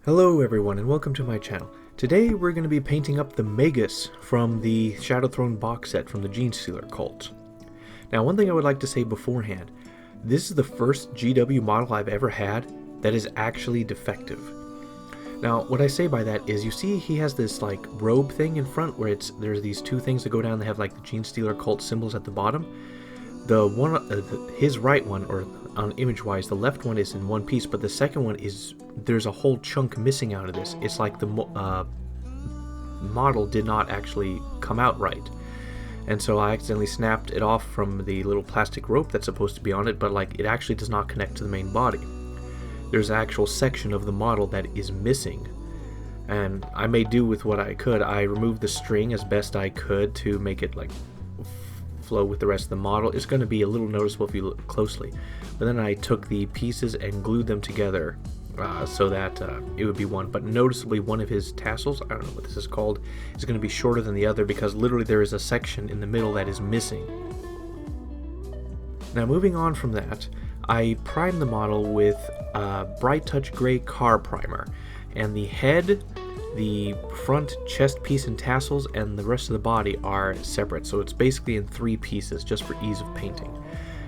Hello everyone and welcome to my channel. Today we're going to be painting up the Magus from the Shadow Throne box set from the Gene Stealer cult. Now one thing I would like to say beforehand, this is the first GW model I've ever had that is actually defective. Now what I say by that is you see he has this like robe thing in front where there's these two things that go down that have like the Gene Stealer cult symbols at the bottom. The one, his right one, or on image-wise, the left one is in one piece, but the second one is, there's a whole chunk missing out of this. It's like the model did not actually come out right. And so I accidentally snapped it off from the little plastic rope that's supposed to be on it, but like it actually does not connect to the main body. There's an actual section of the model that is missing. And I made do with what I could. I removed the string as best I could to make it like flow with the rest of the model. It's going to be a little noticeable if you look closely, but then I took the pieces and glued them together so that it would be one, but noticeably one of his tassels, I don't know what this is called, is going to be shorter than the other because literally there is a section in the middle that is missing. Now moving on from that, I primed the model with Bright Touch Gray Car Primer, and the head, the front chest piece and tassels, and the rest of the body are separate, so it's basically in three pieces just for ease of painting.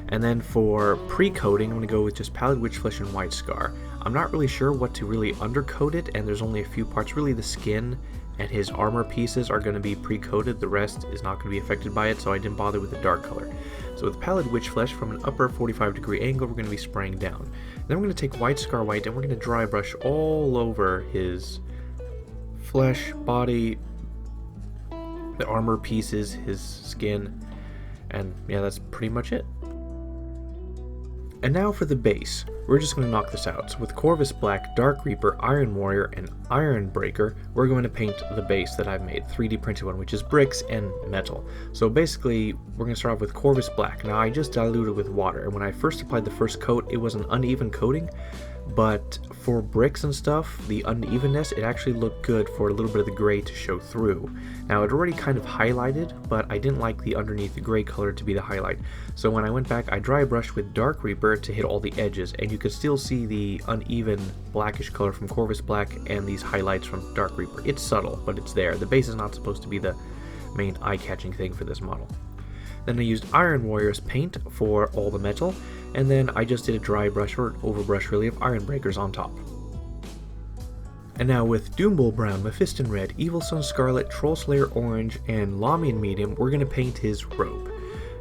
And then for pre-coating, I'm going to go with just Pallid Witch Flesh and White Scar. I'm not really sure what to really undercoat it, and there's only a few parts. Really the skin and his armor pieces are going to be pre-coated, the rest is not going to be affected by it, so I didn't bother with the dark color. So with Pallid Witch Flesh, from an upper 45-degree angle, we're going to be spraying down. Then we're going to take White Scar White and we're going to dry brush all over his flesh, body, the armor pieces, his skin, and yeah, that's pretty much it. And now for the base, we're just going to knock this out. So with Corvus Black, Dark Reaper, Iron Warrior, and Iron Breaker, we're going to paint the base that I've made, 3D printed one, which is bricks and metal. So basically, we're going to start off with Corvus Black. Now I just diluted with water, and when I first applied the first coat, it was an uneven coating, but for bricks and stuff, the unevenness, it actually looked good for a little bit of the gray to show through. Now it already kind of highlighted, but I didn't like the underneath the gray color to be the highlight. So when I went back, I dry brushed with Dark Reaper to hit all the edges, and you could still see the uneven blackish color from Corvus Black and these highlights from Dark Reaper. It's subtle, but it's there. The base is not supposed to be the main eye-catching thing for this model. Then I used Iron Warrior's paint for all the metal, and then I just did a dry brush or overbrush really of Iron Breakers on top. And now with Doombull Brown, Mephiston Red, Evil Sun Scarlet, Troll Slayer Orange, and Lamian Medium, we're going to paint his robe.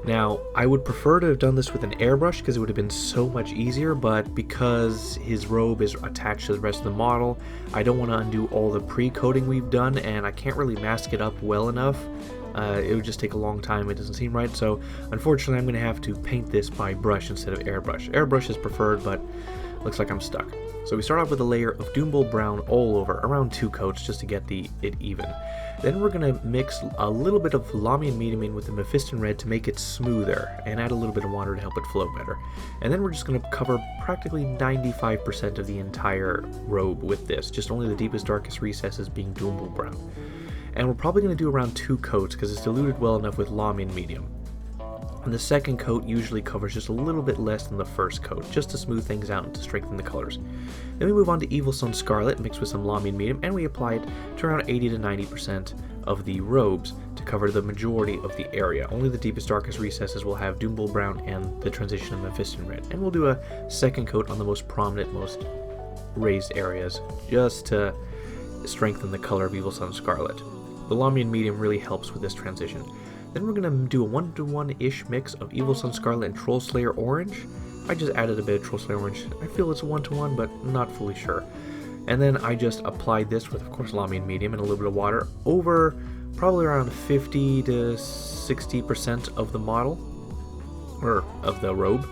Now, I would prefer to have done this with an airbrush because it would have been so much easier, but because his robe is attached to the rest of the model, I don't want to undo all the pre-coating we've done, and I can't really mask it up well enough. It would just take a long time, it doesn't seem right, so unfortunately I'm going to have to paint this by brush instead of airbrush. Airbrush is preferred, but looks like I'm stuck. So we start off with a layer of Doombull Brown all over, around 2 coats just to get it even. Then we're going to mix a little bit of Lamian Medium in with the Mephiston Red to make it smoother, and add a little bit of water to help it flow better. And then we're just going to cover practically 95% of the entire robe with this, just only the deepest, darkest recesses being Doombull Brown. And we're probably going to do around 2 coats because it's diluted well enough with Lamian Medium. And the second coat usually covers just a little bit less than the first coat, just to smooth things out and to strengthen the colors. Then we move on to Evil Sun Scarlet mixed with some Lamian Medium, and we apply it to around 80 to 90% of the robes to cover the majority of the area. Only the deepest, darkest recesses will have Doombull Brown and the transition of Mephiston Red. And we'll do a second coat on the most prominent, most raised areas, just to strengthen the color of Evil Sun Scarlet. The Lamian Medium really helps with this transition. Then we're going to do a 1-to-1-ish mix of Evil Sun Scarlet and Troll Slayer Orange. I just added a bit of Troll Slayer Orange. I feel it's a 1-to-1, but not fully sure. And then I just applied this with, of course, Lamian Medium and a little bit of water over probably around 50 to 60% of the model, or of the robe.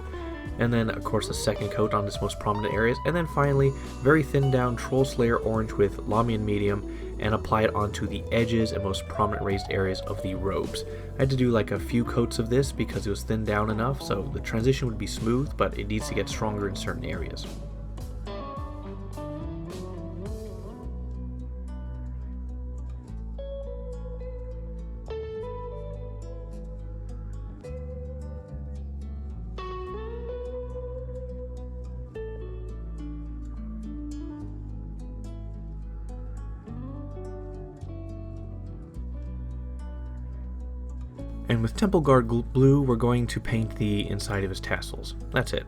And then, of course, a second coat on its most prominent areas. And then finally, very thin down Troll Slayer Orange with Lamian Medium, and apply it onto the edges and most prominent raised areas of the robes. I had to do like a few coats of this because it was thinned down enough, so the transition would be smooth, but it needs to get stronger in certain areas. And with Temple Guard Blue, we're going to paint the inside of his tassels. That's it.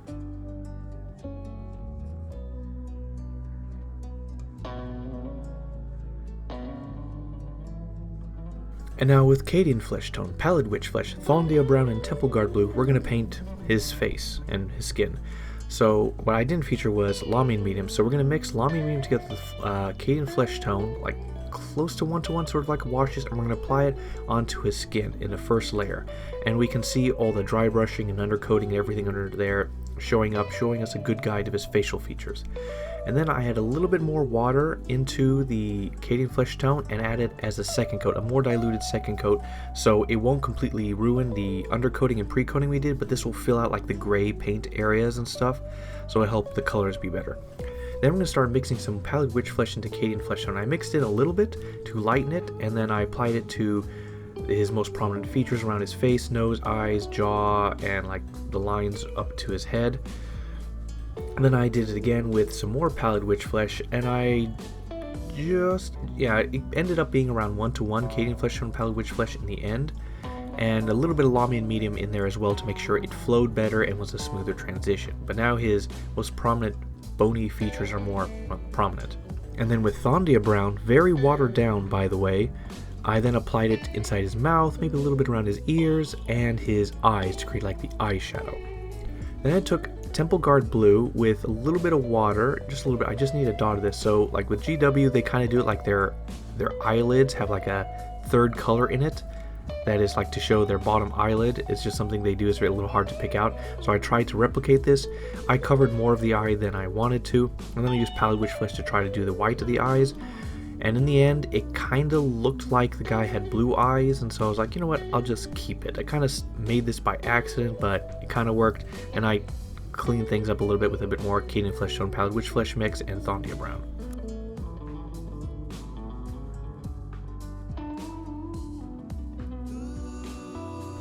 And now with Cadian Flesh Tone, Pallid Witch Flesh, Thondia Brown, and Temple Guard Blue, we're going to paint his face and his skin. So what I didn't feature was Lamian Medium, so we're going to mix Lamian Medium together with Cadian Flesh Tone, like close to one-to-one, sort of like washes, and we're going to apply it onto his skin in the first layer. And we can see all the dry brushing and undercoating and everything under there showing up, showing us a good guide of his facial features. And then I add a little bit more water into the Cadian Flesh Tone and add it as a second coat, a more diluted second coat, so it won't completely ruin the undercoating and pre-coating we did, but this will fill out like the gray paint areas and stuff, so it'll help the colors be better. Then I'm going to start mixing some Pallid Witch Flesh into Cadian Flesh Tone. I mixed it a little bit to lighten it, and then I applied it to his most prominent features around his face, nose, eyes, jaw, and like the lines up to his head. And then I did it again with some more Pallid Witch Flesh, and I just, it ended up being around 1-to-1 Cadian Flesh Tone, Pallid Witch Flesh in the end, and a little bit of Lamian Medium in there as well to make sure it flowed better and was a smoother transition. But now his most prominent bony features are more prominent. And then with Thondia Brown, very watered down by the way, I then applied it inside his mouth, maybe a little bit around his ears and his eyes to create like the eyeshadow. Then I took Temple Guard Blue with a little bit of water, just a little bit. I just need a dot of this. So like with GW, they kind of do it like their eyelids have like a third color in it. That is like to show their bottom eyelid. It's just something they do. It's a little hard to pick out. So I tried to replicate this. I covered more of the eye than I wanted to. And then I used Pallid Witch Flesh to try to do the white of the eyes. And in the end, it kind of looked like the guy had blue eyes, and so I was like, you know what, I'll just keep it. I kind of made this by accident, but it kind of worked, and I cleaned things up a little bit with a bit more Cadian Flesh Tone, Pallid Witch Flesh mix, and Thondia Brown.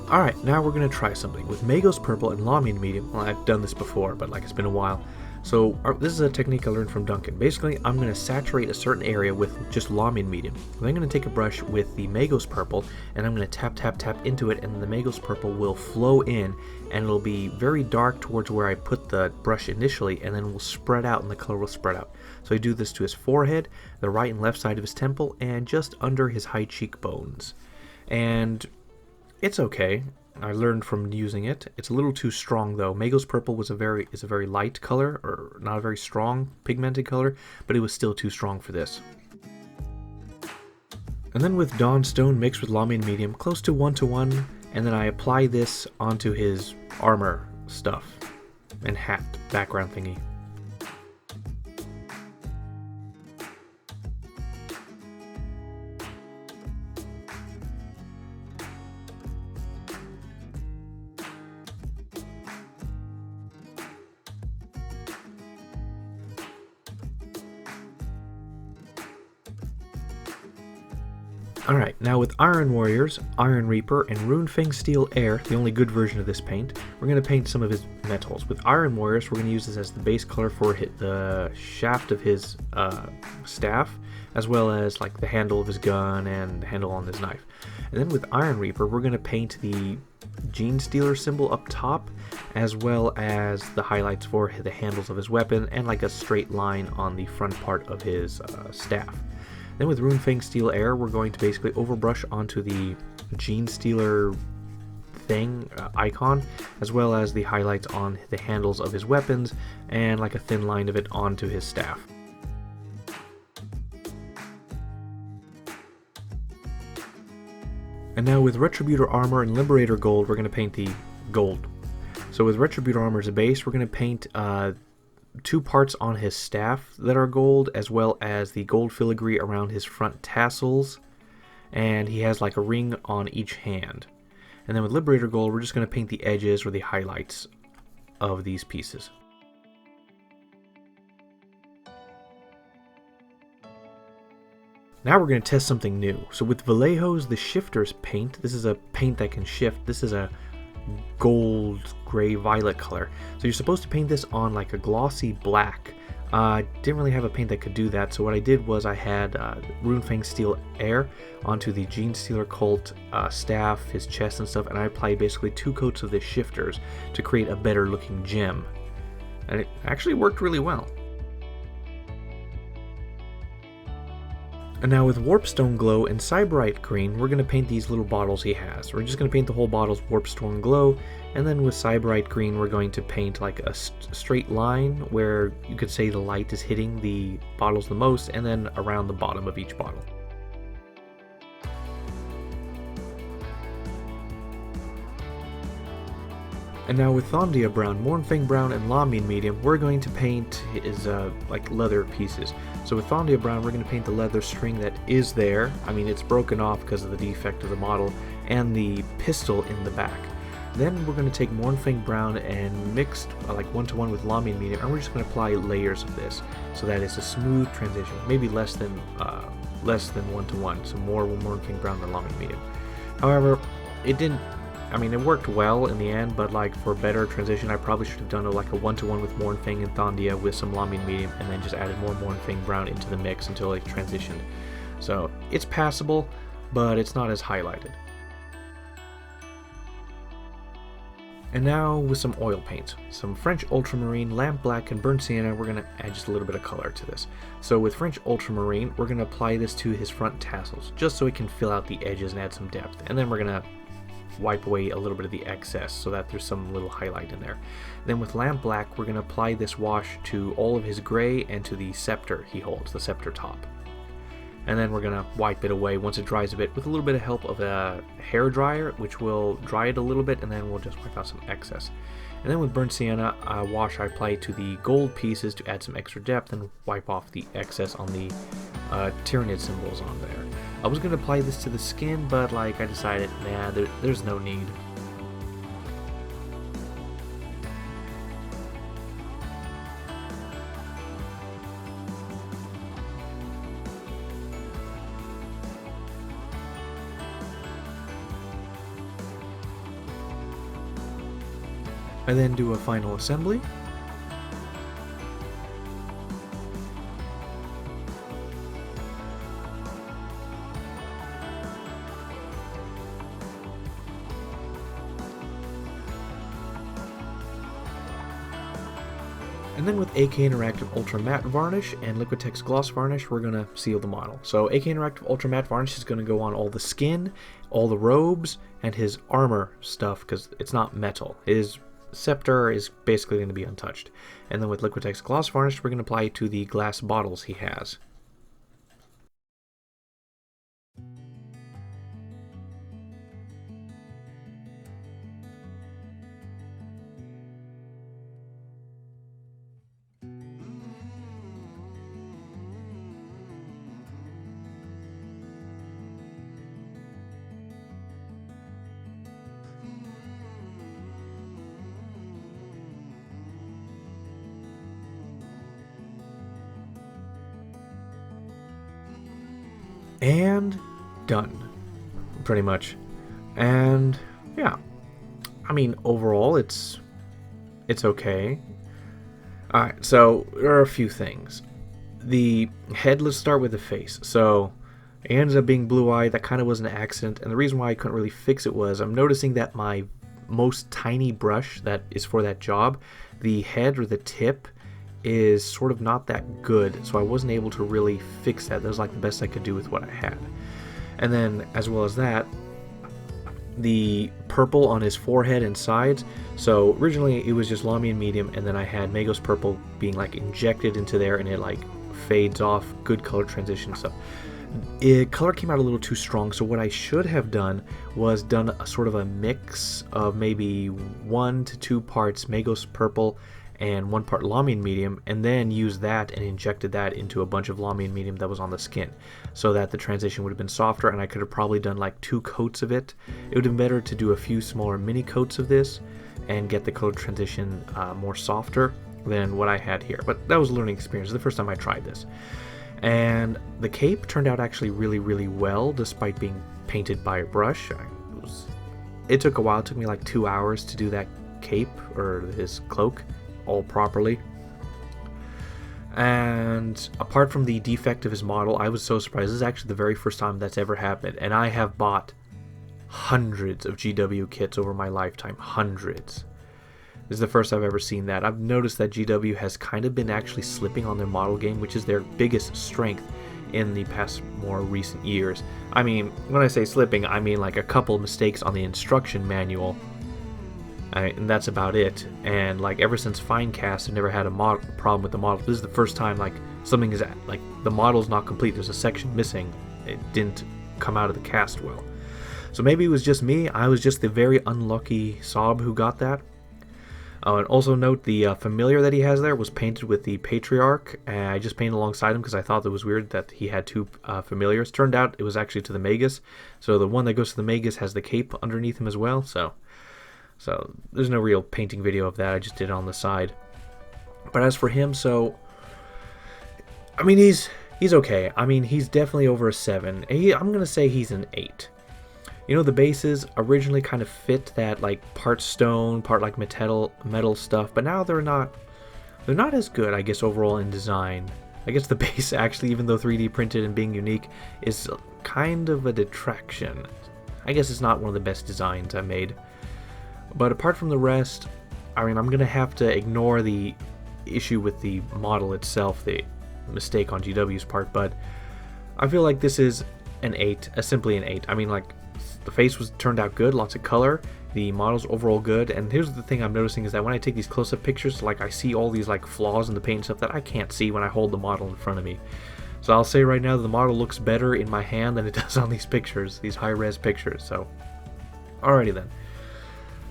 Alright, now we're going to try something. With Magus Purple and Lamian Medium, well, I've done this before, but like it's been a while. So this is a technique I learned from Duncan. Basically, I'm going to saturate a certain area with just Lamian Medium. Then I'm going to take a brush with the Magus Purple, and I'm going to tap into it, and the Magus Purple will flow in, and it'll be very dark towards where I put the brush initially, and then will spread out, and the color will spread out. So I do this to his forehead, the right and left side of his temple, and just under his high cheekbones. And it's okay. I learned from using it. It's a little too strong though. Magus Purple is a very light color, or not a very strong pigmented color, but it was still too strong for this. And then with Dawn Stone mixed with Lamian Medium, close to 1-to-1, and then I apply this onto his armor stuff and hat background thingy. Alright, now with Iron Warriors, Iron Reaper, and Runefang Steel Air, the only good version of this paint, we're going to paint some of his metals. With Iron Warriors, we're going to use this as the base color for the shaft of his staff, as well as like the handle of his gun and the handle on his knife. And then with Iron Reaper, we're going to paint the Gene Stealer symbol up top, as well as the highlights for the handles of his weapon, and like a straight line on the front part of his staff. Then with Runefang Steel Air, we're going to basically overbrush onto the Gene Stealer thing, icon, as well as the highlights on the handles of his weapons, and like a thin line of it onto his staff. And now with Retributor Armor and Liberator Gold, we're going to paint the gold. So with Retributor Armor as a base, we're going to paint 2 parts on his staff that are gold, as well as the gold filigree around his front tassels, and he has like a ring on each hand. And then with Liberator Gold, we're just going to paint the edges or the highlights of these pieces. Now we're going to test something new. So with Vallejo's The Shifter's paint, this is a paint that can shift. This is a gold, gray, violet color. So you're supposed to paint this on like a glossy black I didn't really have a paint that could do that, so what I did was I had Runefang Steel Air onto the Gene Stealer Colt staff, his chest and stuff, and I applied basically 2 coats of the shifters to create a better looking gem. And it actually worked really well. And now with Warpstone Glow and Cyberite Green, we're going to paint these little bottles he has. We're just going to paint the whole bottle's Warpstone Glow, and then with Cyberite Green we're going to paint like a straight line where you could say the light is hitting the bottles the most, and then around the bottom of each bottle. And now with Thondia Brown, Mornfang Brown, and Lamine Medium, we're going to paint his like leather pieces. So with Thondia Brown, we're going to paint the leather string that is there. I mean, it's broken off because of the defect of the model, and the pistol in the back. Then we're going to take Mornfang Brown and mixed like 1-to-1 with Lamine Medium, and we're just going to apply layers of this so that it's a smooth transition, maybe less than 1-to-1, so more Mornfang Brown than Lamine Medium. However, it didn't. I mean, it worked well in the end, but like for better transition, I probably should have done like a 1-to-1 with Mornfang and Thondia with some Lamine Medium, and then just added more Mornfang Brown into the mix until it transitioned. So it's passable, but it's not as highlighted. And now with some oil paints, some French Ultramarine, Lamp Black, and Burnt Sienna, we're going to add just a little bit of color to this. So with French Ultramarine, we're going to apply this to his front tassels, just so it can fill out the edges and add some depth. And then we're going to wipe away a little bit of the excess so that there's some little highlight in there. Then with Lamp Black, we're going to apply this wash to all of his gray and to the scepter he holds, the scepter top. And then we're going to wipe it away once it dries a bit with a little bit of help of a hair dryer, which will dry it a little bit, and then we'll just wipe out some excess. And then with Burnt Sienna wash, I apply it to the gold pieces to add some extra depth and wipe off the excess on the Tyranid symbols on there. I was going to apply this to the skin, but like I decided, nah, there's no need. I then do a final assembly. And then with AK Interactive Ultra Matte Varnish and Liquitex Gloss Varnish, we're going to seal the model. So AK Interactive Ultra Matte Varnish is going to go on all the skin, all the robes, and his armor stuff, because it's not metal. His scepter is basically going to be untouched. And then with Liquitex Gloss Varnish, we're going to apply it to the glass bottles he has. And done, pretty much. And yeah, I mean, overall it's okay. Alright, so there are a few things. The head, let's start with the face. So it ended up being blue-eyed. That kind of was an accident, and the reason why I couldn't really fix it was I'm noticing that my most tiny brush that is for that job, the head or the tip is sort of not that good, so I wasn't able to really fix that. That was like the best I could do with what I had. And then as well as that, the purple on his forehead and sides, so originally it was just Lamine Medium, and then I had Magus purple being like injected into there, and it like fades off, good color transition stuff. Color came out a little too strong, so what I should have done was done a sort of a mix of maybe 1 to 2 parts Magus purple and 1 part Lamine Medium, and then use that and injected that into a bunch of Lamine Medium that was on the skin, so that the transition would have been softer, and I could have probably done like 2 coats of it. It would have been better to do a few smaller mini coats of this and get the color transition more softer than what I had here, but that was a learning experience. The first time I tried this. And the cape turned out actually really, really well, despite being painted by a brush. It took a while. It took me like 2 hours to do that cape, or his cloak, all properly. And apart from the defect of his model, I was so surprised. This is actually the very first time that's ever happened, and I have bought hundreds of GW kits over my lifetime. Hundreds. This is the first I've ever seen that. I've noticed that GW has kind of been actually slipping on their model game, which is their biggest strength in the past more recent years. I mean, when I say slipping, I mean like a couple mistakes on the instruction manual, and that's about it. And like ever since finecast, I've never had a problem with the model. This is the first time like something is like the model's not complete. There's a section missing. It didn't come out of the cast well. So maybe it was just me. I was just the very unlucky sob who got that. And also note the familiar that he has there was painted with the Patriarch. And I just painted alongside him because I thought it was weird that he had two familiars. Turned out it was actually to the Magus. So the one that goes to the Magus has the cape underneath him as well. So there's no real painting video of that. I just did it on the side. But as for him, so I mean he's okay. I mean he's definitely over a 7. I'm gonna say he's an 8. You know, the bases originally kind of fit that like part stone, part like metal stuff, but now they're not as good, I guess, overall in design. I guess the base actually, even though 3D printed and being unique, is kind of a detraction. I guess it's not one of the best designs I made. But apart from the rest, I mean, I'm gonna have to ignore the issue with the model itself, the mistake on GW's part, but I feel like this is an 8, simply an 8. I mean, like, the face was turned out good, lots of color, the model's overall good, and here's the thing I'm noticing is that when I take these close-up pictures, like I see all these like flaws in the paint and stuff that I can't see when I hold the model in front of me. So I'll say right now that the model looks better in my hand than it does on these pictures, these high-res pictures. So alrighty then.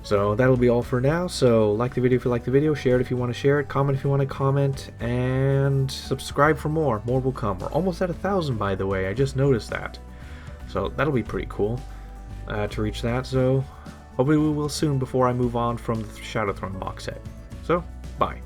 So that'll be all for now. So like the video if you like the video, share it if you want to share it, comment if you want to comment, and subscribe for more. More will come. We're almost at 1,000, by the way. I just noticed that. So that'll be pretty cool to reach that. So hopefully we will soon before I move on from the Shadow Throne box set. So bye.